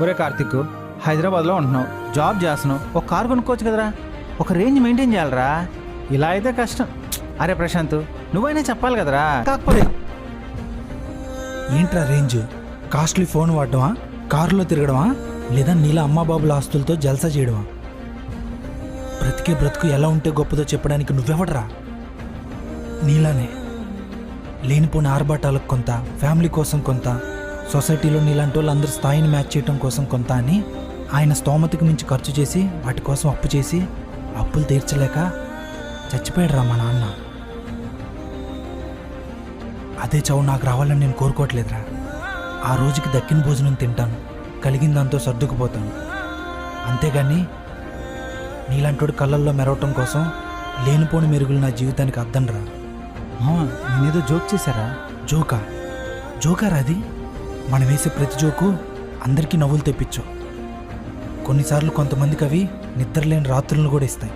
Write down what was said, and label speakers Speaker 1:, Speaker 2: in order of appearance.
Speaker 1: ఒరే కార్తిక్, హైదరాబాద్లో ఉంటున్నావు, జాబ్ చేస్తున్నావు, ఒక కారు కొనుక్కోవచ్చు కదరా. ఒక రేంజ్ మెయింటైన్ చేయాలరా. ఇలా అయితే కష్టం. అరే ప్రశాంత్, నువ్వైనా చెప్పాలి కదరా. కాకపోతే
Speaker 2: ఏంట్రా రేంజ్? కాస్ట్లీ ఫోన్ వాడడమా, కారులో తిరగడమా, లేదా నీలా అమ్మాబాబుల ఆస్తులతో జల్సా చేయడమా? బ్రతికే బ్రతుకు ఎలా ఉంటే గొప్పదో చెప్పడానికి నువ్వెవడరా? నీలానే లేనిపోని ఆర్భాటాలకు కొంత, ఫ్యామిలీ కోసం కొంత, సొసైటీలో నీలాంటి వాళ్ళు అందరి స్థాయిని మ్యాచ్ చేయడం కోసం కొంత అని ఆయన స్తోమతకు మించి ఖర్చు చేసి వాటి కోసం అప్పు చేసి అప్పులు తీర్చలేక చచ్చిపోయాడురా మా నాన్న. అదే చావు నాకు రావాలని నేను కోరుకోవట్లేదురా. ఆ రోజుకి దక్కిన భోజనం తింటాను, కలిగిన దాంతో సర్దుకుపోతాను. అంతేగాని నీలాంటోడు కళ్ళల్లో మెరవటం కోసం లేనిపోని మెరుగులు నా జీవితానికి అద్దంరా.
Speaker 1: నేనేదో జోక్ చేశారా?
Speaker 2: జోకారా అది? మనం వేసే ప్రతి జోకు అందరికీ నవ్వులు తెప్పించు. కొన్నిసార్లు కొంతమందికి అవి నిద్రలేని రాత్రులను కూడా ఇస్తాయి.